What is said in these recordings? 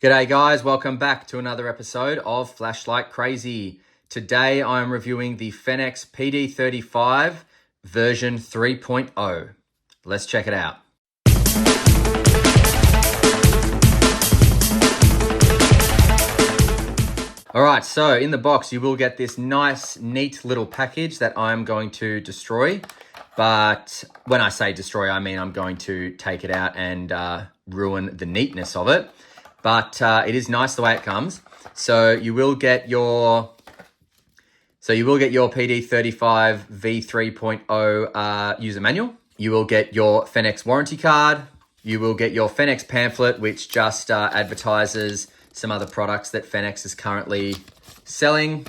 G'day guys, welcome back to another episode of Flashlight Crazy. Today I'm reviewing the Fenix PD35 version 3.0. Let's check it out. Alright, so in the box you will get this nice, neat little package that I'm going to destroy. But when I say destroy, I mean I'm going to take it out and ruin the neatness of it. But it is nice the way it comes. So you will get your PD35 V3.0 user manual. You will get your Fenix warranty card. You will get your Fenix pamphlet, which just advertises some other products that Fenix is currently selling.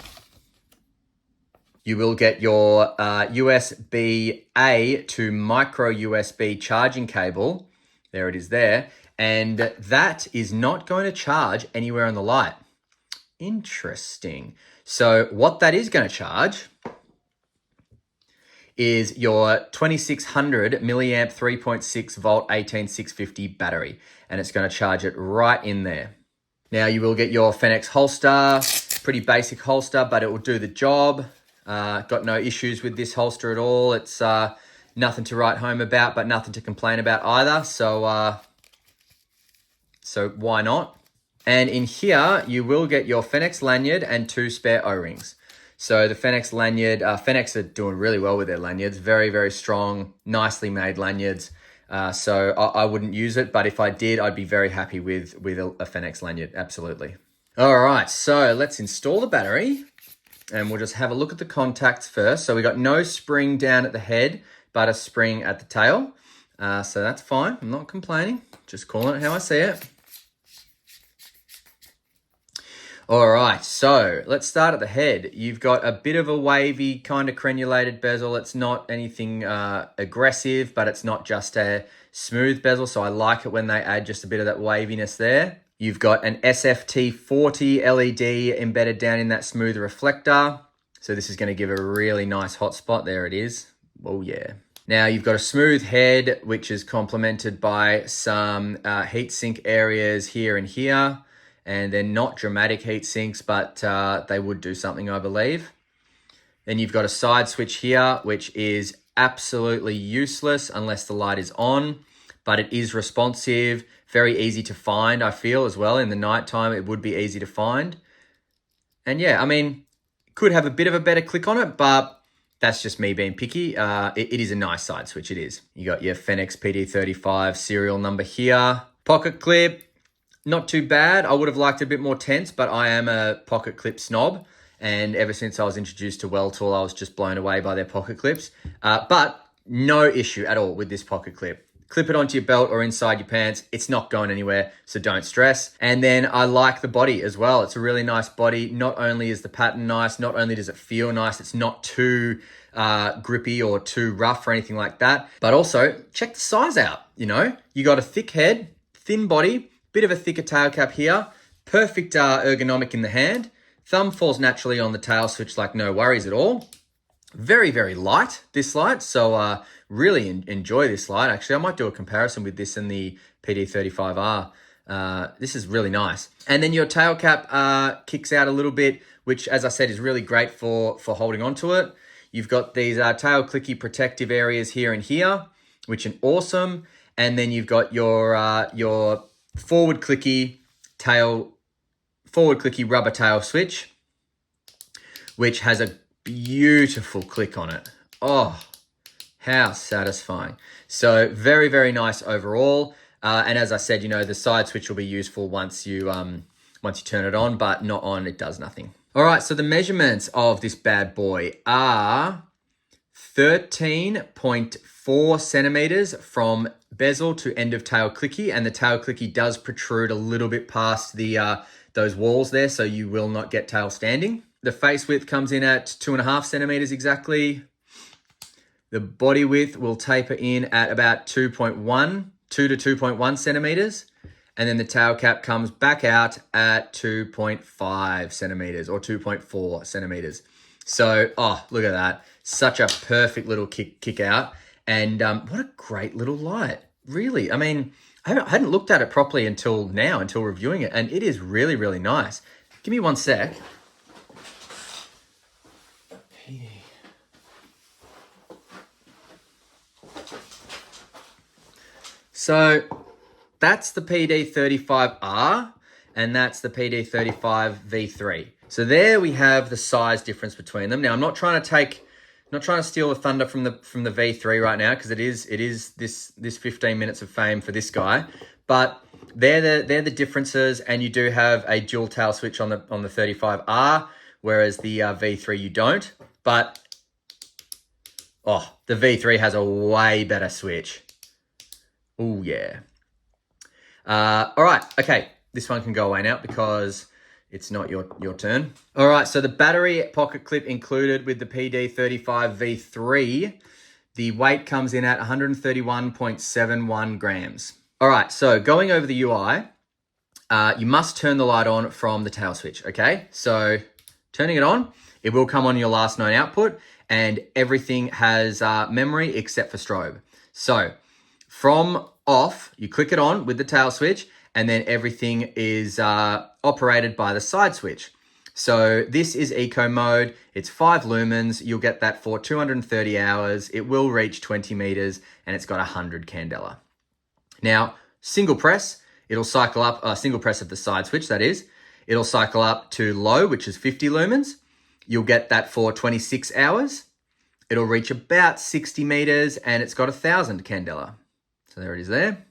You will get your USB-A to micro USB charging cable. There it is there. And that is not going to charge anywhere on the light. Interesting. So what that is going to charge is your 2600 milliamp 3.6 volt 18650 battery. And it's going to charge it right in there. Now you will get your Fenix holster, pretty basic holster, but it will do the job. Got no issues with this holster at all. It's nothing to write home about, but nothing to complain about either. So why not? And in here, you will get your Fenix lanyard and 2 spare O-rings. So the Fenix lanyard, Fenix are doing really well with their lanyards. Very, very strong, nicely made lanyards. So I wouldn't use it, but if I did, I'd be very happy with a Fenix lanyard, absolutely. All right, so let's install the battery. And we'll just have a look at the contacts first. So we got no spring down at the head, but a spring at the tail. So that's fine, I'm not complaining. Just calling it how I see it. All right, so let's start at the head. You've got a bit of a wavy, kind of crenulated bezel. It's not anything aggressive, but it's not just a smooth bezel. So I like it when they add just a bit of that waviness there. You've got an SFT40 LED embedded down in that smooth reflector. So this is going to give a really nice hot spot. There it is. Oh yeah. Now you've got a smooth head, which is complemented by some heat sink areas here and here. And they're not dramatic heat sinks, but they would do something, I believe. Then you've got a side switch here, which is absolutely useless unless the light is on, but it is responsive, very easy to find, I feel, as well. In the nighttime, it would be easy to find. And yeah, I mean, could have a bit of a better click on it, but that's just me being picky. It is a nice side switch, it is. You got your Fenix PD35 serial number here. Pocket clip. Not too bad. I would have liked it a bit more tense, but I am a pocket clip snob. And ever since I was introduced to Weltool, I was just blown away by their pocket clips. But no issue at all with this pocket clip. Clip it onto your belt or inside your pants. It's not going anywhere, so don't stress. And then I like the body as well. It's a really nice body. Not only is the pattern nice, not only does it feel nice, it's not too grippy or too rough or anything like that. But also, check the size out, you know? You got a thick head, thin body, bit of a thicker tail cap here, perfect ergonomic in the hand. Thumb falls naturally on the tail switch like no worries at all. Very, very light, this light. So really enjoy this light. Actually, I might do a comparison with this and the PD35R. This is really nice. And then your tail cap kicks out a little bit, which as I said is really great for holding onto it. You've got these tail clicky protective areas here and here, which are awesome. And then you've got your forward clicky rubber tail switch, which has a beautiful click on it. Oh, how satisfying. So very, very nice overall. And as I said, you know, the side switch will be useful once you turn it on, but not on, it does nothing. All right, so the measurements of this bad boy are 13.4 centimeters from bezel to end of tail clicky, and the tail clicky does protrude a little bit past the those walls there, so you will not get tail standing. The face width comes in at 2.5 centimeters exactly. The body width will taper in at about 2 to 2.1 centimeters, and then the tail cap comes back out at 2.5 centimeters or 2.4 centimeters. So, oh, look at that. Such a perfect little kick out. And what a great little light. Really, I mean, I hadn't looked at it properly until now, until reviewing it, and it is really, really nice. Give me one sec. So that's the PD35R, and that's the PD35 V3. So there we have the size difference between them. Now I'm not trying to steal the thunder from the V3 right now, because it is this 15 minutes of fame for this guy, but they're the differences, and you do have a dual tail switch on the 35R, whereas the V3 you don't. But the V3 has a way better switch. Oh yeah. All right, okay. This one can go away now because it's not your turn. All right, so the battery pocket clip included with the PD35 V3, the weight comes in at 131.71 grams. All right, so going over the UI, you must turn the light on from the tail switch, okay? So turning it on, it will come on your last known output, and everything has memory except for strobe. So from off, you click it on with the tail switch, and then everything is operated by the side switch. So this is eco mode. It's 5 lumens. You'll get that for 230 hours. It will reach 20 meters, and it's got 100 candela. Now, single press, it'll cycle up, single press of the side switch, that is. It'll cycle up to low, which is 50 lumens. You'll get that for 26 hours. It'll reach about 60 meters, and it's got 1,000 candela. So there it is there.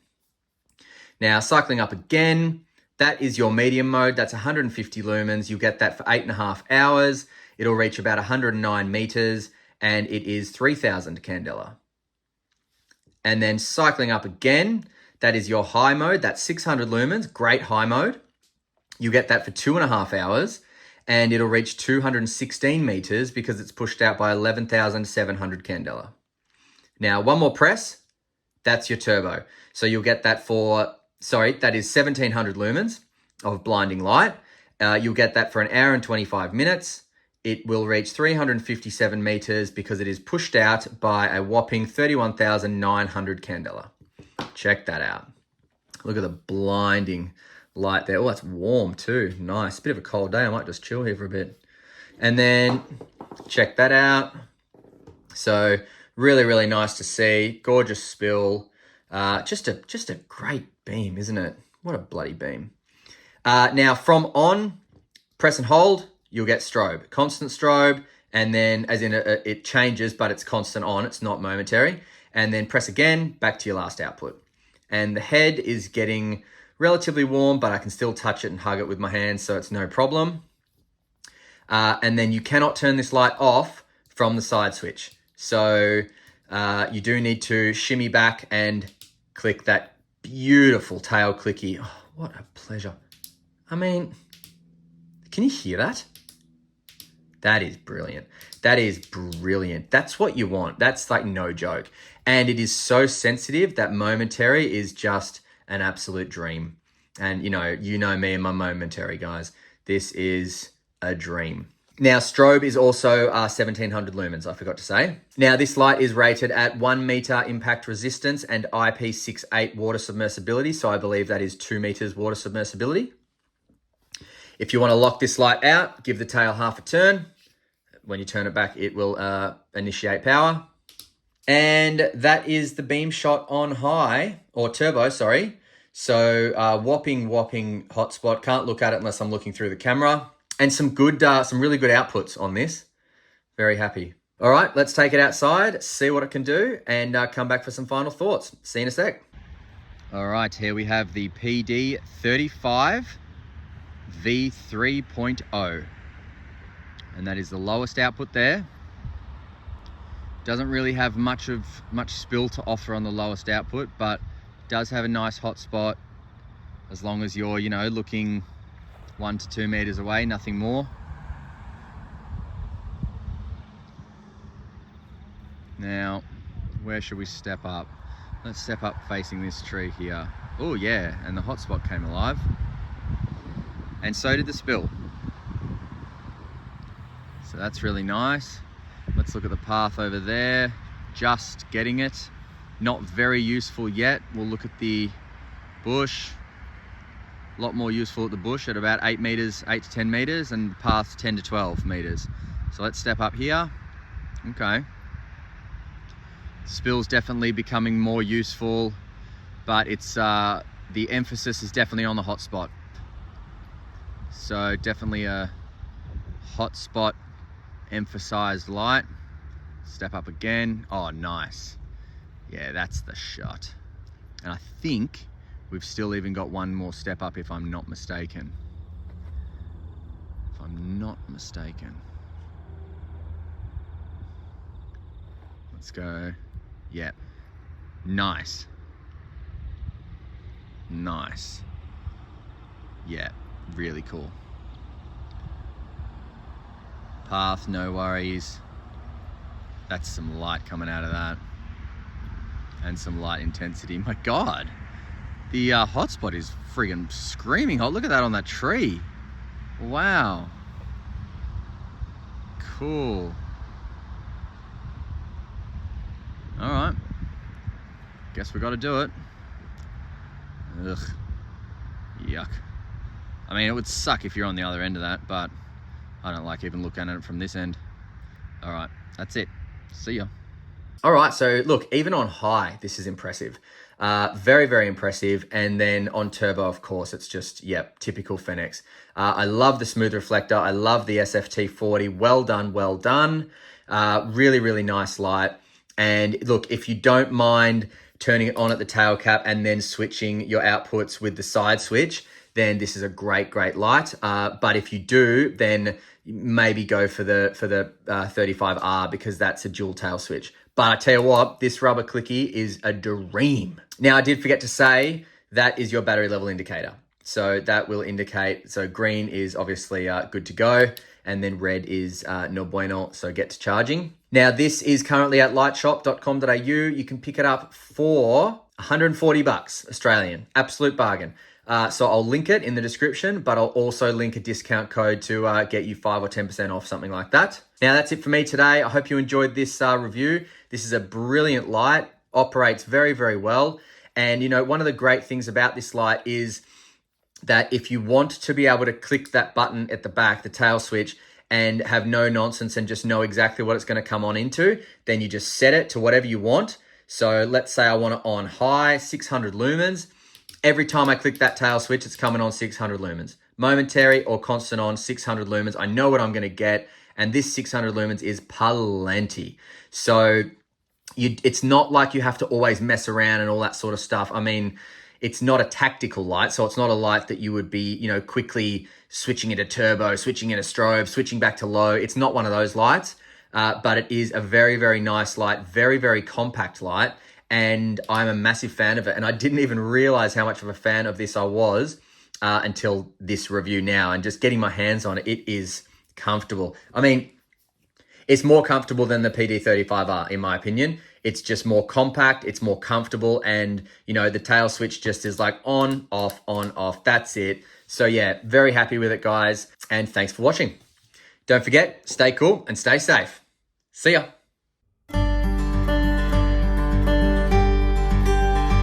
Now, cycling up again, that is your medium mode. That's 150 lumens. You get that for 8.5 hours. It'll reach about 109 meters, and it is 3,000 candela. And then cycling up again, that is your high mode. That's 600 lumens, great high mode. You get that for 2.5 hours, and it'll reach 216 meters because it's pushed out by 11,700 candela. Now, one more press, that's your turbo. So you'll get that for, that is 1,700 lumens of blinding light. You'll get that for 1 hour and 25 minutes. It will reach 357 meters because it is pushed out by a whopping 31,900 candela. Check that out. Look at the blinding light there. Oh, that's warm too. Nice. Bit of a cold day. I might just chill here for a bit. And then check that out. So really, really nice to see. Gorgeous spill. Just a great beam, isn't it? What a bloody beam. Now from on, press and hold, you'll get strobe. Constant strobe, and then as in it changes, but it's constant on. It's not momentary. And then press again, back to your last output. And the head is getting relatively warm, but I can still touch it and hug it with my hands, so it's no problem. And then you cannot turn this light off from the side switch. So you do need to shimmy back and click that beautiful tail clicky. Oh, what a pleasure. I mean, can you hear that? That is brilliant. That is brilliant. That's what you want. That's like no joke. And it is so sensitive that momentary is just an absolute dream. And you know me and my momentary, guys. This is a dream. Now, strobe is also 1,700 lumens, I forgot to say. Now, this light is rated at 1 meter impact resistance and IP68 water submersibility. So I believe that is 2 meters water submersibility. If you want to lock this light out, give the tail half a turn. When you turn it back, it will initiate power. And that is the beam shot on high, or turbo, sorry. So whopping hotspot. Can't look at it unless I'm looking through the camera. And some really good outputs on this. Very happy. All right, let's take it outside, see what it can do, and come back for some final thoughts. See you in a sec. All right, here we have the PD35 V3.0. And that is the lowest output there. Doesn't really have much spill to offer on the lowest output, but does have a nice hot spot as long as you're, looking 1 to 2 meters away, nothing more. Now, where should we step up? Let's step up facing this tree here. Oh yeah, and the hotspot came alive. And so did the spill. So that's really nice. Let's look at the path over there. Just getting it. Not very useful yet. We'll look at the bush. A lot more useful at the bush at about 8 meters, 8 to 10 meters, and the path 10 to 12 meters. So let's step up here. Okay. Spill's definitely becoming more useful, but it's the emphasis is definitely on the hot spot. So definitely a hot spot emphasized light. Step up again. Oh, nice. Yeah, that's the shot. And I think we've still even got one more step up if I'm not mistaken. If I'm not mistaken. Let's go. Yeah. Nice. Nice. Yeah, really cool. Path, no worries. That's some light coming out of that. And some light intensity. My God. The hotspot is friggin' screaming hot. Look at that on that tree. Wow. Cool. All right. Guess we got to do it. Ugh. Yuck. I mean, it would suck if you're on the other end of that, but I don't like even looking at it from this end. All right. That's it. See ya. All right. So look, even on high, this is impressive. Very, very impressive. And then on turbo, of course, it's just, yep, typical Fenix. I love the smooth reflector. I love the SFT40. Well done, well done. Really, really nice light. And look, if you don't mind turning it on at the tail cap and then switching your outputs with the side switch, then this is a great, great light. But if you do, then maybe go for the 35R because that's a dual tail switch. But I tell you what, this rubber clicky is a dream. Now, I did forget to say that is your battery level indicator. So that will indicate, so green is obviously good to go. And then red is no bueno, so get to charging. Now, this is currently at lightshop.com.au. You can pick it up for 140 bucks Australian, absolute bargain. So I'll link it in the description, but I'll also link a discount code to get you 5 or 10% off, something like that. Now, that's it for me today. I hope you enjoyed this review. This is a brilliant light, operates very, very well. And, you know, one of the great things about this light is that if you want to be able to click that button at the back, the tail switch, and have no nonsense and just know exactly what it's going to come on into, then you just set it to whatever you want. So let's say I want it on high, 600 lumens. Every time I click that tail switch, it's coming on 600 lumens. Momentary or constant on 600 lumens. I know what I'm going to get. And this 600 lumens is plenty. So it's not like you have to always mess around and all that sort of stuff. I mean, it's not a tactical light, so it's not a light that you would be, you know, quickly switching into turbo, switching into strobe, switching back to low. It's not one of those lights, but it is a very, very nice light, very, very compact light, and I'm a massive fan of it. And I didn't even realize how much of a fan of this I was until this review now, and just getting my hands on it. It is comfortable. I mean, it's more comfortable than the PD35R, in my opinion. It's just more compact, it's more comfortable, and, you know, the tail switch just is like on, off, that's it. So yeah, very happy with it, guys, and thanks for watching. Don't forget, stay cool and stay safe. See ya.